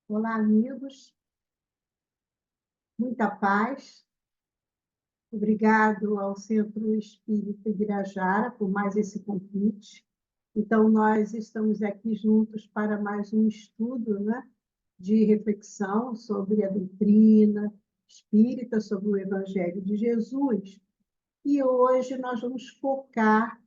Olá, amigos. Muita paz. Obrigado ao Centro Espírita Ibirajara por mais esse convite. Então, nós estamos aqui juntos para mais um estudo, né, de reflexão sobre a doutrina espírita, sobre o Evangelho de Jesus. E hoje nós vamos focar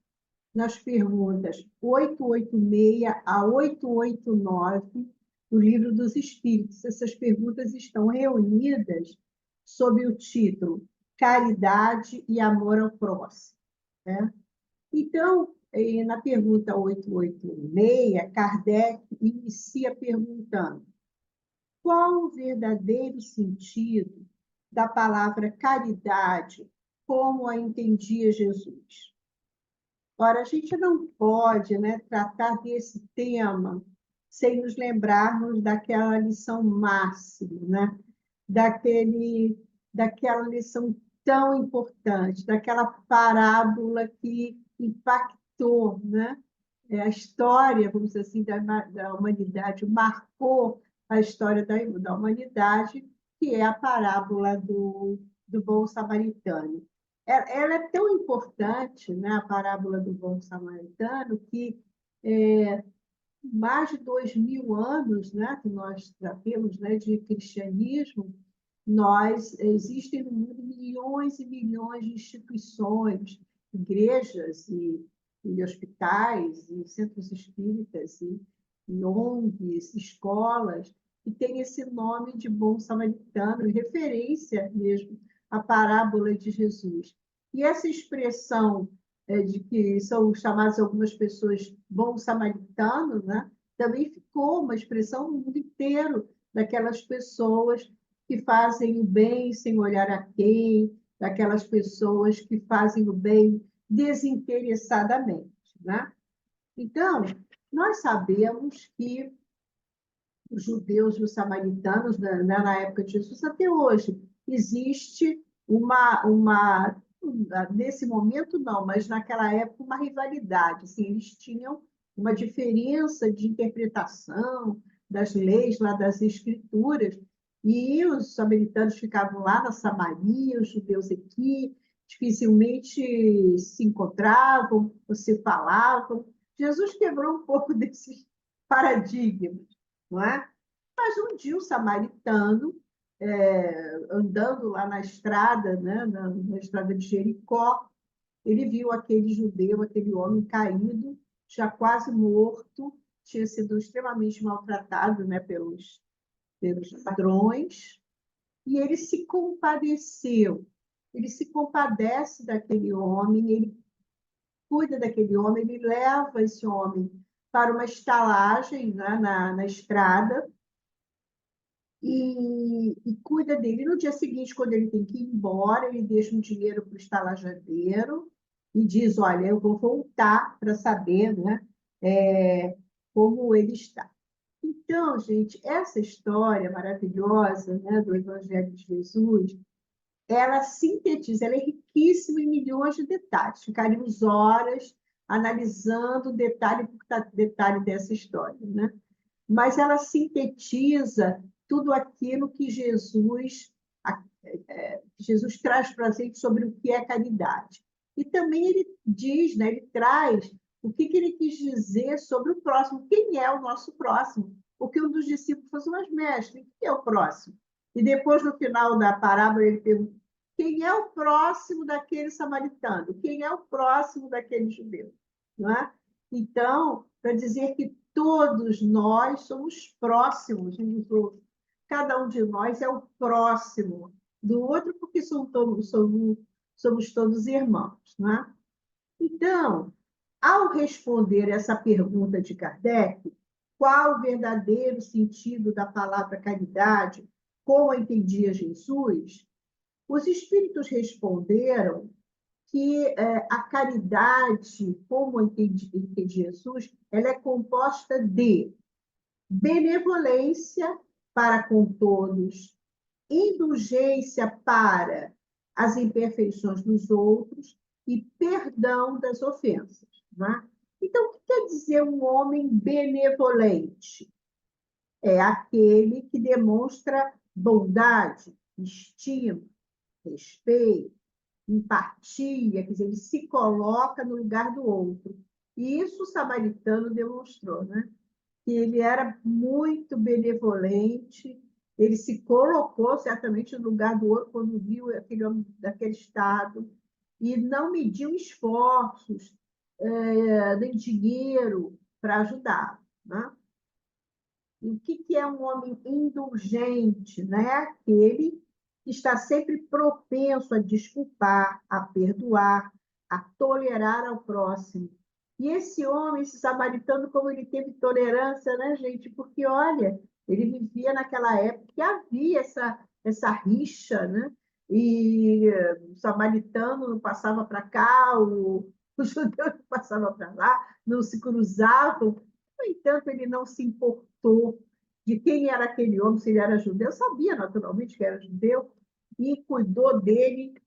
nas perguntas 886 a 889 do Livro dos Espíritos. Essas perguntas estão reunidas sob o título Caridade e Amor ao Próximo, né? Então, na pergunta 886, Kardec inicia perguntando: qual o verdadeiro sentido da palavra caridade como a entendia Jesus? Ora, a gente não pode, né, tratar desse tema sem nos lembrarmos daquela lição máxima, né? Daquela lição tão importante, daquela parábola que impactou, né? A história, vamos dizer assim, da humanidade, marcou a história da humanidade, que é a parábola do bom samaritano. Ela é tão importante, né, a parábola do bom samaritano, que mais de 2000 anos, né, que nós já temos, né, de cristianismo, existem no mundo milhões e milhões de instituições, igrejas e hospitais, e centros espíritas, e ONGs, escolas, que têm esse nome de bom samaritano, em referência mesmo à parábola de Jesus. E essa expressão de que são chamadas algumas pessoas bons samaritanos, né? Também ficou uma expressão no mundo inteiro daquelas pessoas que fazem o bem sem olhar a quem, daquelas pessoas que fazem o bem desinteressadamente, né? Então, nós sabemos que os judeus e os samaritanos, na época de Jesus, até hoje, existe nesse momento não, mas naquela época, uma rivalidade. Assim, eles tinham uma diferença de interpretação das leis, lá das escrituras, e os samaritanos ficavam lá na Samaria, os judeus aqui, dificilmente se encontravam ou se falavam. Jesus quebrou um pouco desses paradigmas, não é? Mas um dia o samaritano, andando lá na estrada, né, na estrada de Jericó, ele viu aquele judeu, aquele homem caído, já quase morto, tinha sido extremamente maltratado, né, pelos ladrões, e ele se compadeceu. Ele se compadece daquele homem, ele cuida daquele homem, ele leva esse homem para uma estalagem, né, na estrada, e cuida dele. No dia seguinte, quando ele tem que ir embora, ele deixa um dinheiro para o estalajadeiro e diz: Olha, eu vou voltar para saber, né, como ele está. Então, gente, essa história maravilhosa, né, do Evangelho de Jesus, ela sintetiza, ela é riquíssima em milhões de detalhes. Ficaríamos horas analisando detalhe por detalhe dessa história, né? Mas ela sintetiza tudo aquilo que Jesus traz para a gente sobre o que é caridade. E também ele diz, né, ele traz o que ele quis dizer sobre o próximo. Quem é o nosso próximo? Porque um dos discípulos falou assim: mas mestre, quem é o próximo? E depois, no final da parábola, ele pergunta: quem é o próximo daquele samaritano? Quem é o próximo daquele judeu? Não é? Então, para dizer que todos nós somos próximos uns dos outros. Cada um de nós é o próximo do outro, porque somos todos irmãos. Né? Então, ao responder essa pergunta de Kardec, qual o verdadeiro sentido da palavra caridade, como a entendia Jesus, os espíritos responderam que a caridade, como entende Jesus, ela é composta de benevolência para com todos, indulgência para as imperfeições dos outros e perdão das ofensas. Né? Então, o que quer dizer um homem benevolente? é aquele que demonstra bondade, estima, respeito, empatia, quer dizer, ele se coloca no lugar do outro. E isso o samaritano demonstrou, né? Que ele era muito benevolente, ele se colocou certamente no lugar do outro quando viu aquele homem daquele estado, e não mediu esforços, nem dinheiro para ajudar. Né? E o que é um homem indulgente? Né? Aquele que está sempre propenso a desculpar, a perdoar, a tolerar ao próximo. E esse homem, esse samaritano, como ele teve tolerância, né, gente? Porque, olha, ele vivia naquela época que havia essa rixa, né? E o samaritano não passava para cá, o judeu não passava para lá, não se cruzavam. No entanto, ele não se importou de quem era aquele homem, se ele era judeu, sabia naturalmente que era judeu, e cuidou dele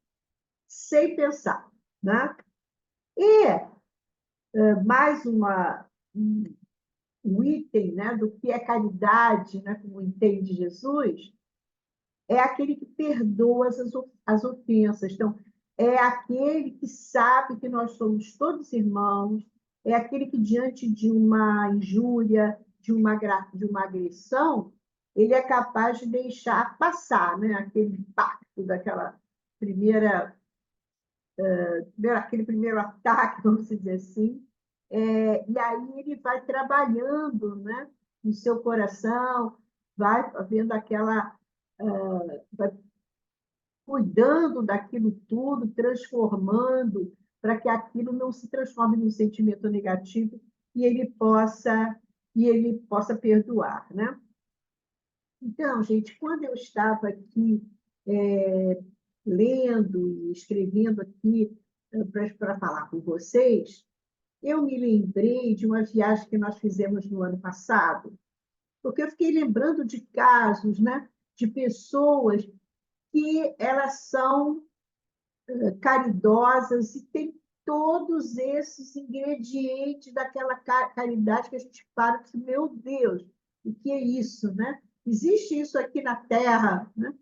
sem pensar. Né? E mais um item, né, do que é caridade, né, como entende Jesus, é aquele que perdoa as ofensas. Então, é aquele que sabe que nós somos todos irmãos, é aquele que, diante de uma injúria, de uma agressão, ele é capaz de deixar passar, né? Aquele impacto daquela primeira, aquele primeiro ataque, vamos dizer assim. E aí ele vai trabalhando, né, no seu coração, vai vendo aquela. Vai cuidando daquilo tudo, transformando, para que aquilo não se transforme num sentimento negativo e ele possa perdoar, né? Então, gente, quando eu estava aqui lendo e escrevendo aqui para falar com vocês, eu me lembrei de uma viagem que nós fizemos no ano passado, porque eu fiquei lembrando de casos, né, de pessoas que elas são caridosas e tem todos esses ingredientes daquela caridade que a gente para e diz, meu Deus, o que é isso, né? Existe isso aqui na Terra, né?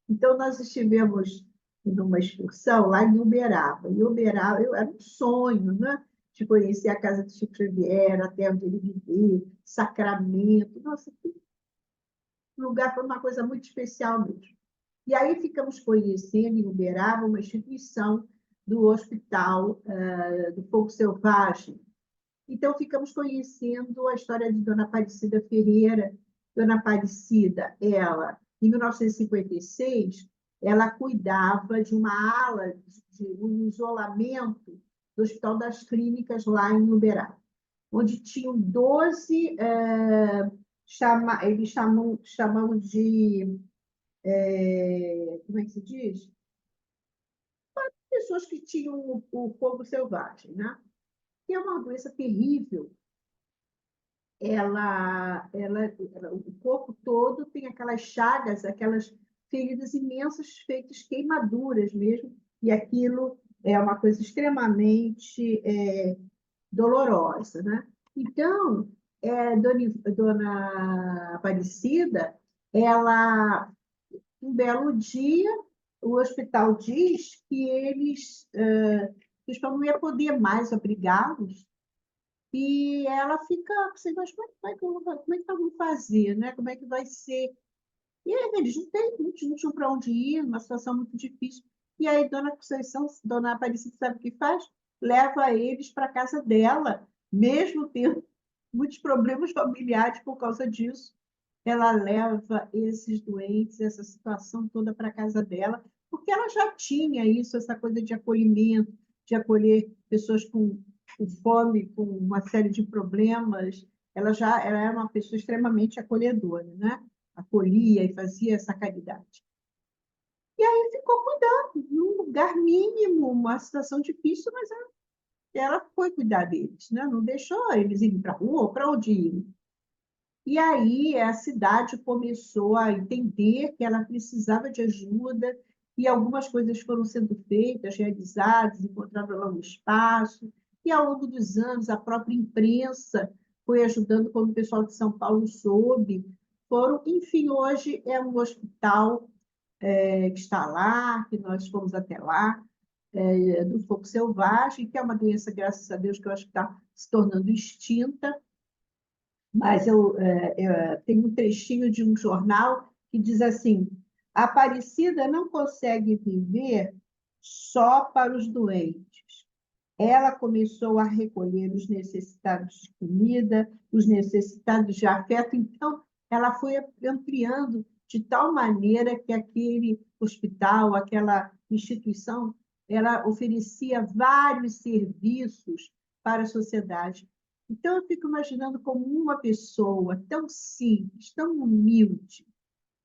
Então, nós estivemos numa excursão lá em Uberaba. E Uberaba era um sonho, né? De conhecer a casa do Chico Xavier, a terra onde ele viveu, Sacramento. Nossa, que lugar, foi uma coisa muito especial mesmo. E aí ficamos conhecendo em Uberaba uma instituição do Hospital do Fogo Selvagem. Então, ficamos conhecendo a história de Dona Aparecida Ferreira. Dona Aparecida, ela, em 1956, ela cuidava de uma ala de um isolamento do Hospital das Clínicas, lá em Uberaba, onde tinham 12, eles chamam de como é que se diz? Pessoas que tinham o fogo selvagem, né? Que é uma doença terrível. O corpo todo tem aquelas chagas, aquelas feridas imensas feitas queimaduras mesmo, e aquilo é uma coisa extremamente dolorosa, né? Então, Dona Aparecida, ela um belo dia, o hospital diz que que o hospital não ia poder mais abrigá-los, e ela fica assim, mas como é que nós vamos fazer, né? Como é que vai ser? E aí, eles não tinham para onde ir, uma situação muito difícil. E aí, Dona Conceição, Dona Aparecida, sabe o que faz? Leva eles para a casa dela, mesmo tendo muitos problemas familiares por causa disso. Ela leva esses doentes, essa situação toda para a casa dela, porque ela já tinha isso, essa coisa de acolhimento, de acolher pessoas com fome, com uma série de problemas. Ela era uma pessoa extremamente acolhedora, né? Acolhia e fazia essa caridade. E aí ficou cuidando, num lugar mínimo, uma situação difícil, mas ela foi cuidar deles, né? Não deixou eles irem para a rua, para onde ir. E aí a cidade começou a entender que ela precisava de ajuda e algumas coisas foram sendo feitas, realizadas, encontraram lá um espaço. E ao longo dos anos, a própria imprensa foi ajudando, quando o pessoal de São Paulo soube, foram. Enfim, hoje é um hospital que está lá, que nós fomos até lá, do fogo selvagem, que é uma doença, graças a Deus, que eu acho que está se tornando extinta, mas tenho um trechinho de um jornal que diz assim: a Aparecida não consegue viver só para os doentes. Ela começou a recolher os necessitados de comida, os necessitados de afeto, então ela foi ampliando de tal maneira que aquele hospital, aquela instituição, ela oferecia vários serviços para a sociedade. Então, eu fico imaginando como uma pessoa tão simples, tão humilde,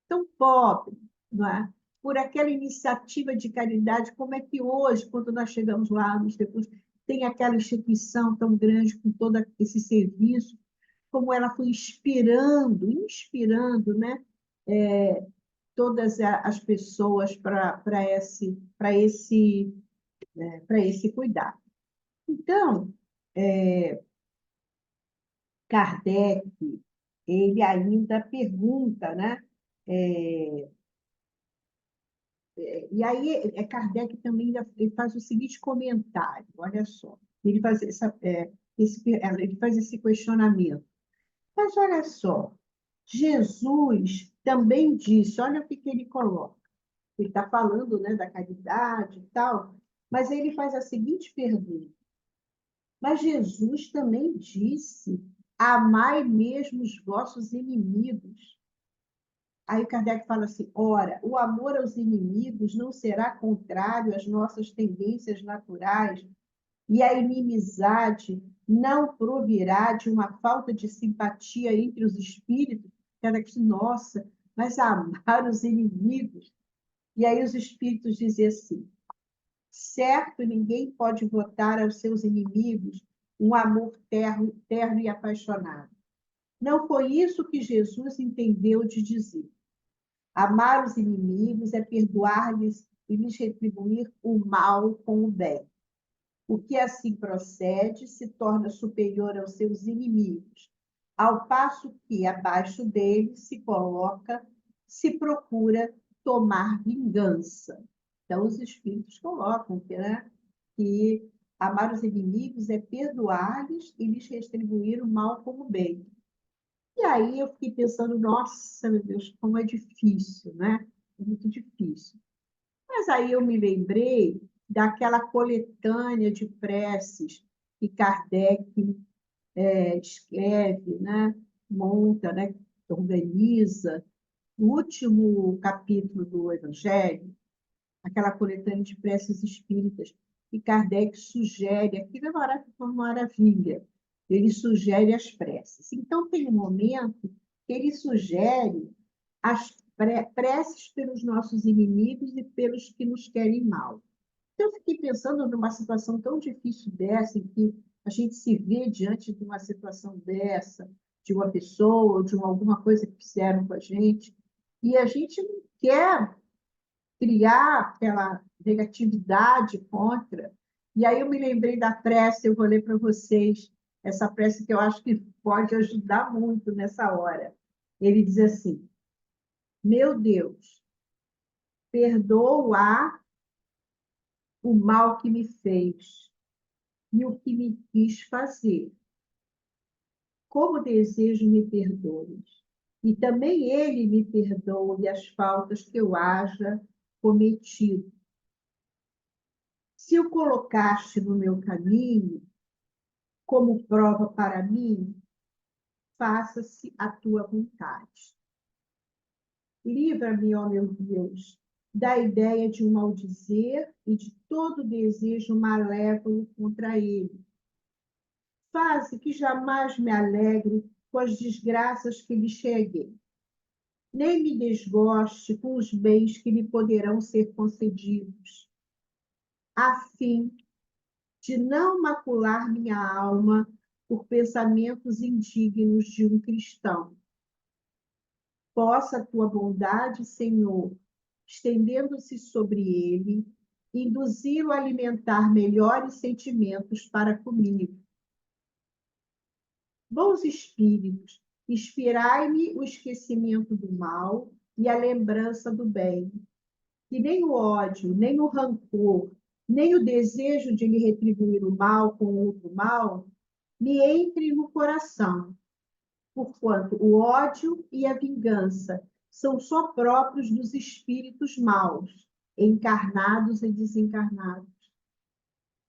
tão pobre, não é? Por aquela iniciativa de caridade, como é que hoje, quando nós chegamos lá, anos depois, tem aquela instituição tão grande com todo esse serviço, como ela foi inspirando, né? Todas as pessoas para esse cuidado. Então, Kardec, ele ainda pergunta, né? E aí, Kardec também ele faz o seguinte comentário, olha só, ele faz esse questionamento. Mas olha só, Jesus também disse, olha o que ele coloca. Ele está falando, né, da caridade e tal, mas ele faz a seguinte pergunta. Mas Jesus também disse, amai mesmo os vossos inimigos. Aí Kardec fala assim, ora, o amor aos inimigos não será contrário às nossas tendências naturais e a inimizade não provirá de uma falta de simpatia entre os espíritos? Kardec diz, nossa, mas amar os inimigos. E aí os espíritos dizem assim, certo, ninguém pode votar aos seus inimigos um amor terno e apaixonado. Não foi isso que Jesus entendeu de dizer. Amar os inimigos é perdoar-lhes e lhes retribuir o mal com o bem. O que assim procede se torna superior aos seus inimigos, ao passo que, abaixo deles, se procura tomar vingança. Então, os espíritos colocam né, que amar os inimigos é perdoar-lhes e lhes retribuir o mal como bem. E aí eu fiquei pensando, nossa, meu Deus, como é difícil, né? É muito difícil. Mas aí eu me lembrei daquela coletânea de preces que Kardec escreve, né? Monta, né? Organiza. No último capítulo do Evangelho, aquela coletânea de preces espíritas, que Kardec sugere, aquilo é uma maravilha, ele sugere as preces. Então, tem um momento que ele sugere as preces pelos nossos inimigos e pelos que nos querem mal. Então, eu fiquei pensando numa situação tão difícil dessa, em que a gente se vê diante de uma situação dessa, de uma pessoa, ou de alguma coisa que fizeram com a gente, e a gente não quer criar aquela negatividade contra. E aí eu me lembrei da prece, eu vou ler para vocês essa prece que eu acho que pode ajudar muito nessa hora. Ele diz assim: meu Deus, perdoa o mal que me fez e o que me quis fazer. Como desejo me perdoes. E também ele me perdoe as faltas que eu haja cometido. Se o colocaste no meu caminho, como prova para mim, faça-se a tua vontade. Livra-me, ó meu Deus, da ideia de o maldizer e de todo desejo malévolo contra ele. Faze que jamais me alegre com as desgraças que lhe cheguem, nem me desgoste com os bens que lhe poderão ser concedidos, a fim de não macular minha alma por pensamentos indignos de um cristão. Possa a tua bondade, Senhor, estendendo-se sobre ele, induzi-lo a alimentar melhores sentimentos para comigo. Bons espíritos, Inspirai-me o esquecimento do mal e a lembrança do bem. Que nem o ódio, nem o rancor, nem o desejo de lhe retribuir o mal com outro mal me entre no coração, porquanto o ódio e a vingança são só próprios dos espíritos maus, encarnados e desencarnados.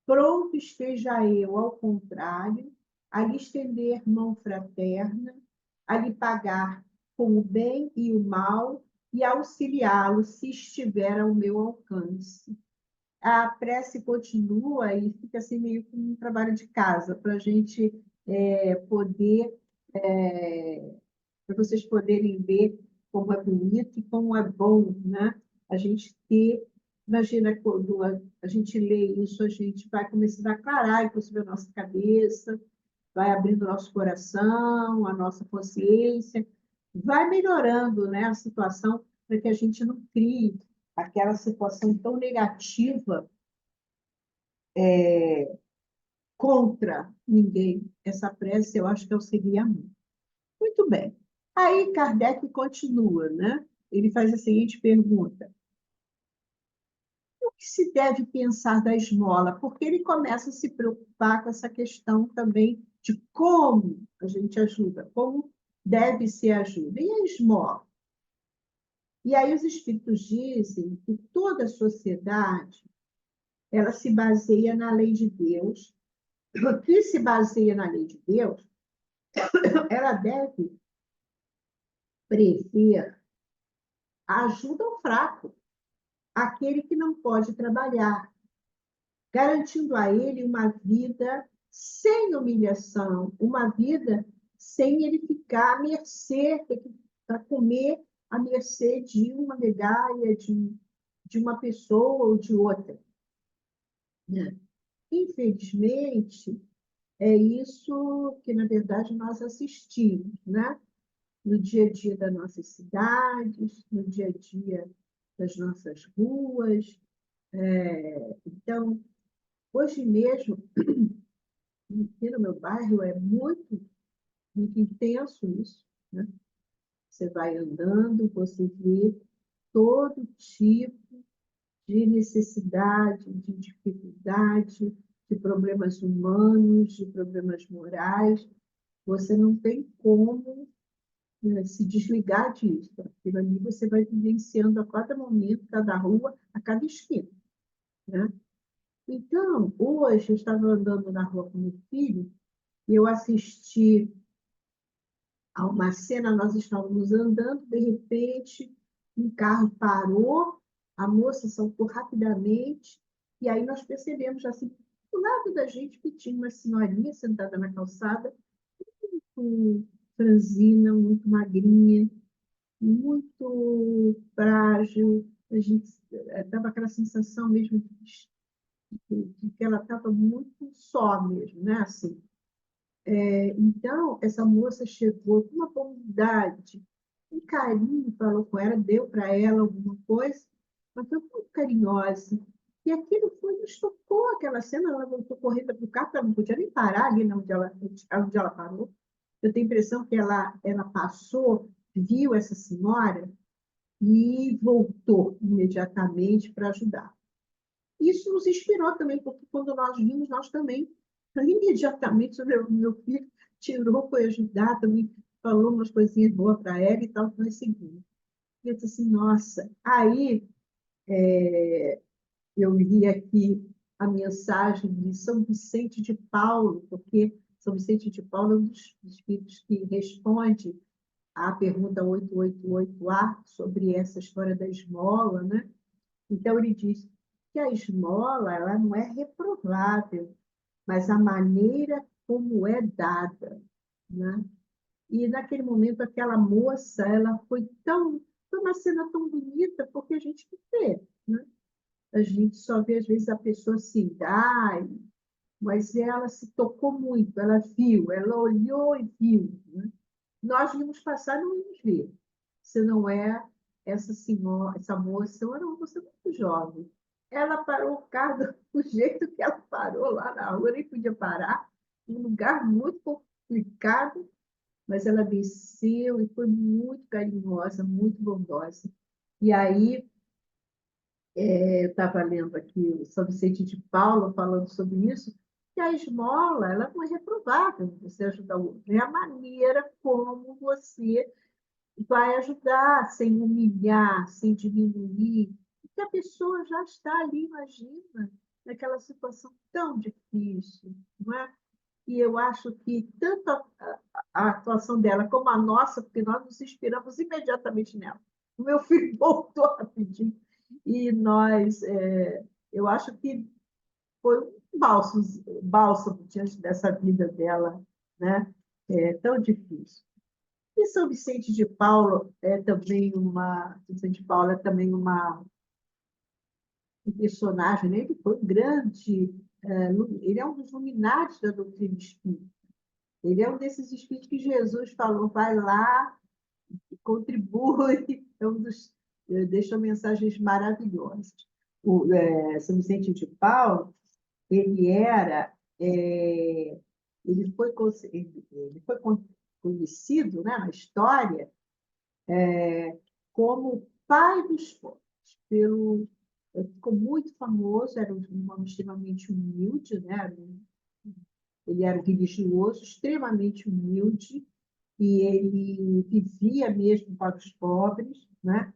Pronto esteja eu, ao contrário, a lhe estender mão fraterna, a lhe pagar com o bem e o mal e auxiliá-lo se estiver ao meu alcance. A prece continua e fica assim meio como um trabalho de casa para a gente poder, para vocês poderem ver como é bonito e como é bom, né? A gente ter, imagina quando a gente lê isso, a gente vai começando a aclarar, inclusive a nossa cabeça, vai abrindo o nosso coração, a nossa consciência, vai melhorando, né, a situação para que a gente não crie aquela situação tão negativa contra ninguém. Essa prece eu acho que auxilia muito. Muito bem. Aí Kardec continua, né? Ele faz a seguinte pergunta: o que se deve pensar da esmola? Porque ele começa a se preocupar com essa questão também de como a gente ajuda, como deve ser a ajuda. E a esmola? E aí os espíritos dizem que toda a sociedade ela se baseia na lei de Deus. O que se baseia na lei de Deus, ela deve prever a ajuda ao fraco, aquele que não pode trabalhar, garantindo a ele uma vida sem humilhação, uma vida sem ele ficar à mercê, para comer à mercê de uma medalha, de uma pessoa ou de outra. Né? Infelizmente, é isso que, na verdade, nós assistimos, né? No dia a dia das nossas cidades, no dia a dia das nossas ruas. Então, hoje mesmo, aqui no meu bairro, é muito, muito intenso isso, né? Você vai andando, você vê todo tipo de necessidade, de dificuldade, de problemas humanos, de problemas morais. Você não tem como, né, se desligar disso. Aquilo ali você vai vivenciando a cada momento, cada rua, a cada esquina, né? Então, hoje eu estava andando na rua com meu filho e eu assisti a uma cena, nós estávamos andando, de repente, um carro parou, a moça saltou rapidamente, e aí nós percebemos, assim, do lado da gente, que tinha uma senhorinha sentada na calçada, muito franzina, muito magrinha, muito frágil. A gente dava aquela sensação mesmo de que ela estava muito só mesmo, né? Assim, então, essa moça chegou com uma bondade, um carinho, falou com ela, deu para ela alguma coisa, mas foi muito carinhosa. E aquilo foi, nos tocou aquela cena, ela voltou correndo para o carro, ela não podia nem parar ali onde ela parou. Eu tenho a impressão que ela passou, viu essa senhora e voltou imediatamente para ajudar. Isso nos inspirou também, porque quando nós vimos, nós também, imediatamente, o meu filho tirou, foi ajudar, também falou umas coisinhas boas para ela e tal, nós seguimos. E eu disse assim, nossa, aí eu li aqui a mensagem de São Vicente de Paulo, porque São Vicente de Paulo é um dos espíritos que responde à pergunta 888A sobre essa história da esmola, né? Então, ele diz que a esmola ela não é reprovável, mas a maneira como é dada, né? E, naquele momento, aquela moça, ela foi uma cena tão bonita, porque a gente não vê, né? A gente só vê, às vezes, a pessoa se dar, mas ela se tocou muito, ela viu, ela olhou e viu, né? Nós vimos passar e não vimos ver. Se não é essa senhora, essa moça, era uma moça muito jovem. Ela parou o carro do jeito que ela parou lá na rua, nem podia parar, um lugar muito complicado, mas ela desceu e foi muito carinhosa, muito bondosa. E aí, eu estava lendo aqui o São Vicente de Paulo falando sobre isso, que a esmola ela não é reprovável você ajudar o outro, é a maneira como você vai ajudar, sem humilhar, sem diminuir, porque a pessoa já está ali, imagina, naquela situação tão difícil, não é? E eu acho que tanto a atuação dela como a nossa, porque nós nos inspiramos imediatamente nela. O meu filho voltou rapidinho e eu acho que foi um bálsamo diante dessa vida dela, né? Tão difícil. E São Vicente de Paulo é também um personagem, né? Ele foi um grande, ele é um dos luminares da doutrina espírita. Ele é um desses espíritos que Jesus falou, vai lá e contribui. Deixou mensagens maravilhosas. São Vicente de Paulo, ele era, é, ele foi conhecido, né, na história como o pai dos pobres. Ficou muito famoso, era um homem extremamente humilde, né? Ele era um religioso extremamente humilde e ele vivia mesmo para os pobres, né?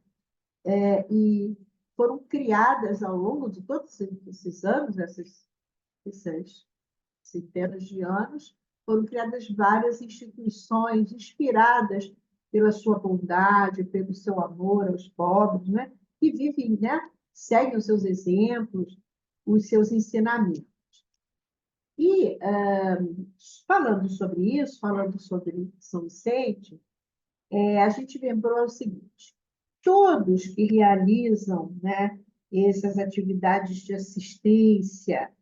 E foram criadas ao longo de todos esses anos, essas centenas de anos, foram criadas várias instituições inspiradas pela sua bondade, pelo seu amor aos pobres, né? Que vivem, né? Seguem os seus exemplos, os seus ensinamentos. E, falando sobre isso, falando sobre São Vicente, a gente lembrou o seguinte: todos que realizam, né, essas atividades de assistência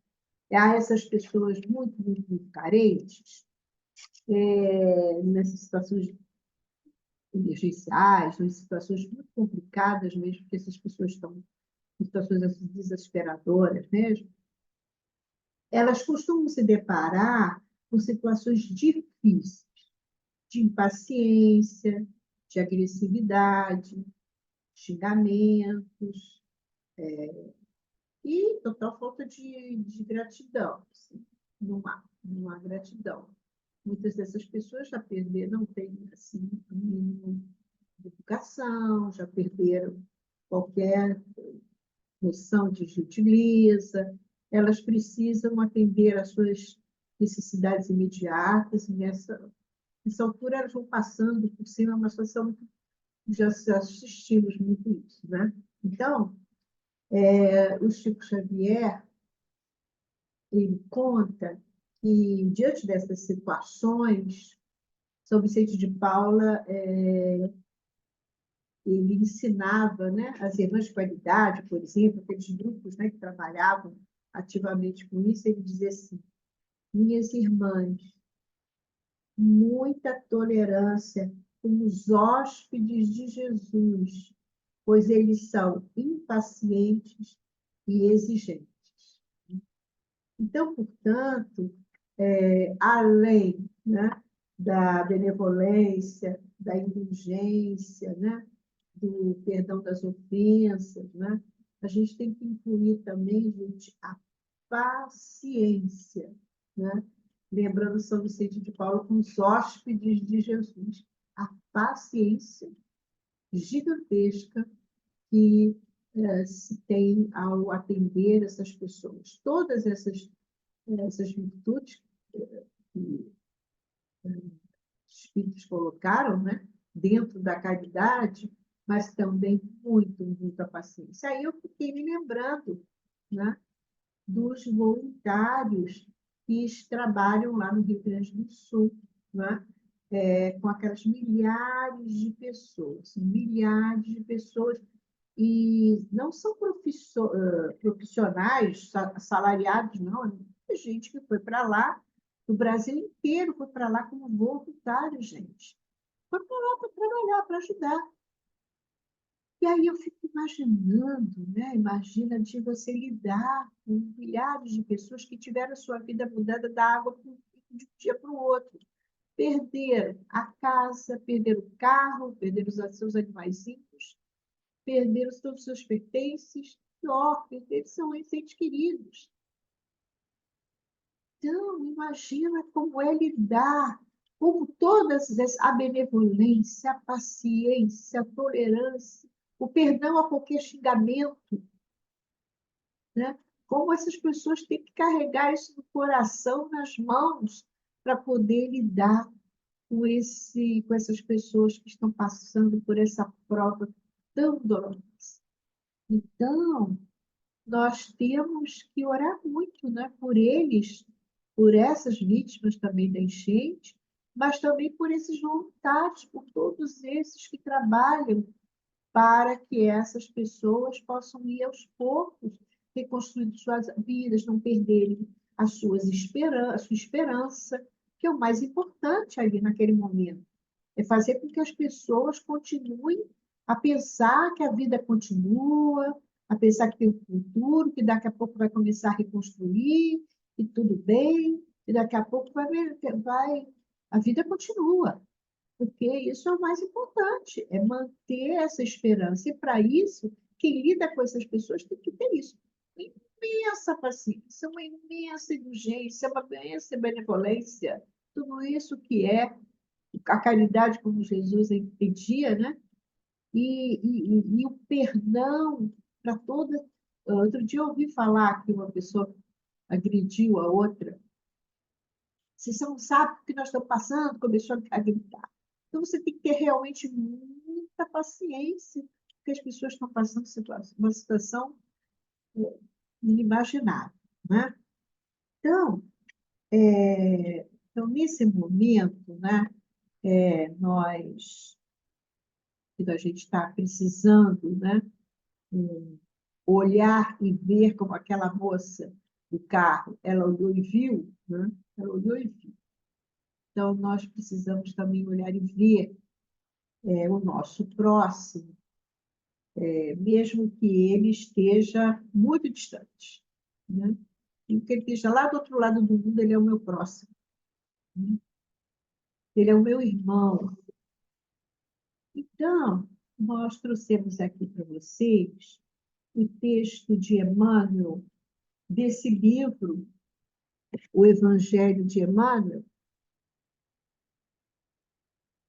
a essas pessoas muito, muito, muito carentes, nessas situações emergenciais, em situações muito complicadas mesmo, porque essas pessoas estão em situações assim, desesperadoras mesmo, elas costumam se deparar com situações difíceis, de impaciência, de agressividade, xingamentos e total falta de gratidão. Assim, não há gratidão. Muitas dessas pessoas já perderam, não têm assim, um mínimo de educação, já perderam qualquer noção de gentileza, elas precisam atender às suas necessidades imediatas, e nessa altura elas vão passando por cima, uma situação que já assistimos muito isso, né? Então, o Chico Xavier, ele conta que, diante dessas situações, São Vicente de Paula, ele ensinava, né, as irmãs de qualidade, por exemplo, aqueles grupos, né, que trabalhavam ativamente com isso, ele dizia assim: minhas irmãs, muita tolerância com os hóspedes de Jesus, pois eles são impacientes e exigentes. Então, portanto, além, né, da benevolência, da indulgência, né, do perdão das ofensas, né, a gente tem que incluir também, gente, a paciência, né? Lembrando São Vicente de Paulo com os hóspedes de Jesus. A paciência gigantesca que se tem ao atender essas pessoas. Todas essas virtudes que os espíritos colocaram, né, dentro da caridade, mas também muito, muita paciência. Aí eu fiquei me lembrando, né, dos voluntários que trabalham lá no Rio Grande do Sul, né, com aquelas milhares de pessoas, e não são profissionais assalariados, não, é muita gente que foi para lá, o Brasil inteiro foi para lá como voluntário, gente. Foi para lá para trabalhar, para ajudar. E aí eu fico imaginando, né? Imagina de você lidar com milhares de pessoas que tiveram a sua vida mudada da água de um dia para o outro. perderam a casa, perderam o carro, perderam os seus animaizinhos, perderam todos os seus pertences, pior, perderam seus entes queridos. Então, imagina como é lidar, como a benevolência, a paciência, a tolerância, o perdão a qualquer xingamento, né? Como essas pessoas têm que carregar isso no coração, nas mãos, para poder lidar com essas pessoas que estão passando por essa prova tão dolorosa. Então, nós temos que orar muito, né, por eles, por essas vítimas também da enchente, mas também por esses voluntários, por todos esses que trabalham para que essas pessoas possam ir aos poucos reconstruindo suas vidas, não perderem a sua esperança, que é o mais importante ali naquele momento. É fazer com que as pessoas continuem a pensar que a vida continua, a pensar que tem um futuro, que daqui a pouco vai começar a reconstruir, e tudo bem, e daqui a pouco a vida continua. Porque isso é o mais importante, é manter essa esperança. E, para isso, quem lida com essas pessoas tem que ter isso. Uma imensa paciência, uma imensa indulgência, uma imensa benevolência. Tudo isso que é a caridade, como Jesus pedia, né? E o perdão para toda. Outro dia eu ouvi falar que uma pessoa agrediu a outra. Você não sabe o que nós estamos passando, começou a gritar. Então, você tem que ter realmente muita paciência, porque as pessoas estão passando uma situação inimaginável, né? Então, nesse momento, né, que a gente está precisando, né, olhar e ver como aquela moça do carro, ela olhou e viu, né? Ela olhou e viu. Então, nós precisamos também olhar e ver o nosso próximo, mesmo que ele esteja muito distante, né? E que ele esteja lá do outro lado do mundo, ele é o meu próximo, né? Ele é o meu irmão. Então, nós trouxemos aqui para vocês o texto de Emmanuel, desse livro, O Evangelho de Emmanuel,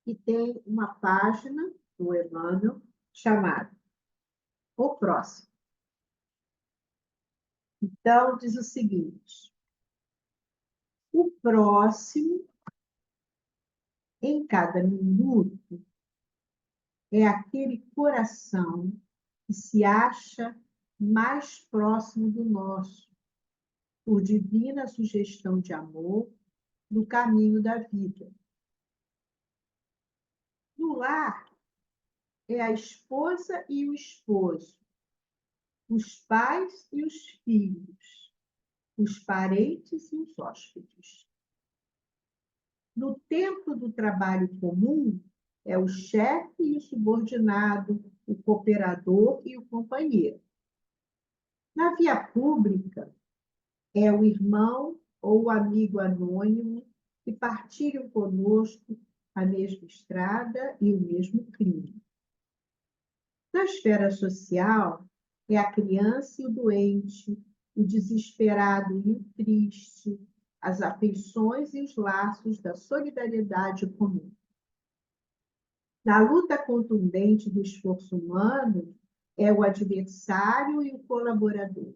que tem uma página do Emmanuel chamada O Próximo. Então, diz o seguinte: o próximo, em cada minuto, é aquele coração que se acha mais próximo do nosso, por divina sugestão de amor, no caminho da vida. No lar, é a esposa e o esposo, os pais e os filhos, os parentes e os hóspedes. No tempo do trabalho comum, é o chefe e o subordinado, o cooperador e o companheiro. Na via pública, é o irmão ou o amigo anônimo que partilham conosco a mesma estrada e o mesmo crime. Na esfera social, é a criança e o doente, o desesperado e o triste, as afeições e os laços da solidariedade comum. Na luta contundente do esforço humano, é o adversário e o colaborador,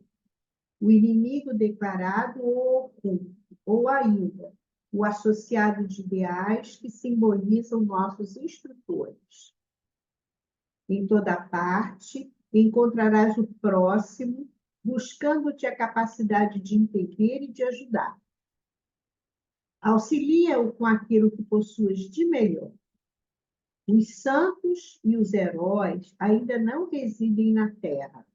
o inimigo declarado ou oculto, ou ainda o associado de ideais que simbolizam nossos instrutores. Em toda parte, encontrarás o próximo, buscando-te a capacidade de entender e de ajudar. Auxilia-o com aquilo que possuas de melhor. Os santos e os heróis ainda não residem na Terra.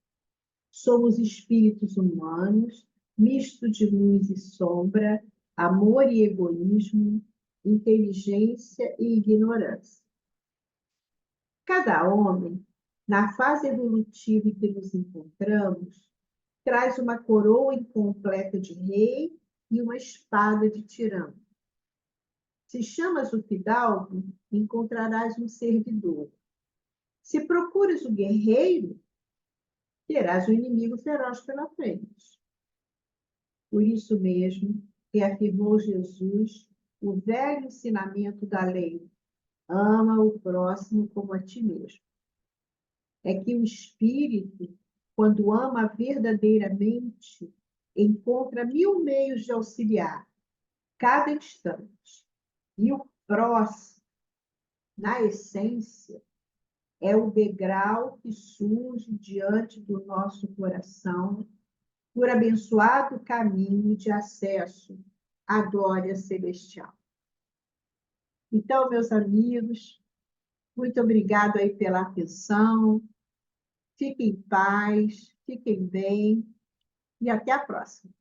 Somos espíritos humanos, misto de luz e sombra, amor e egoísmo, inteligência e ignorância. Cada homem, na fase evolutiva em que nos encontramos, traz uma coroa incompleta de rei e uma espada de tirano. Se chamas o fidalgo, encontrarás um servidor. Se procuras o guerreiro, terás um inimigo feroz pela frente. Por isso mesmo, reafirmou Jesus o velho ensinamento da lei: ama o próximo como a ti mesmo. É que o espírito, quando ama verdadeiramente, encontra 1000 meios de auxiliar cada instante. E o próximo, na essência, é o degrau que surge diante do nosso coração por abençoado caminho de acesso à glória celestial. Então, meus amigos, muito obrigado aí pela atenção. Fiquem em paz, fiquem bem e até a próxima.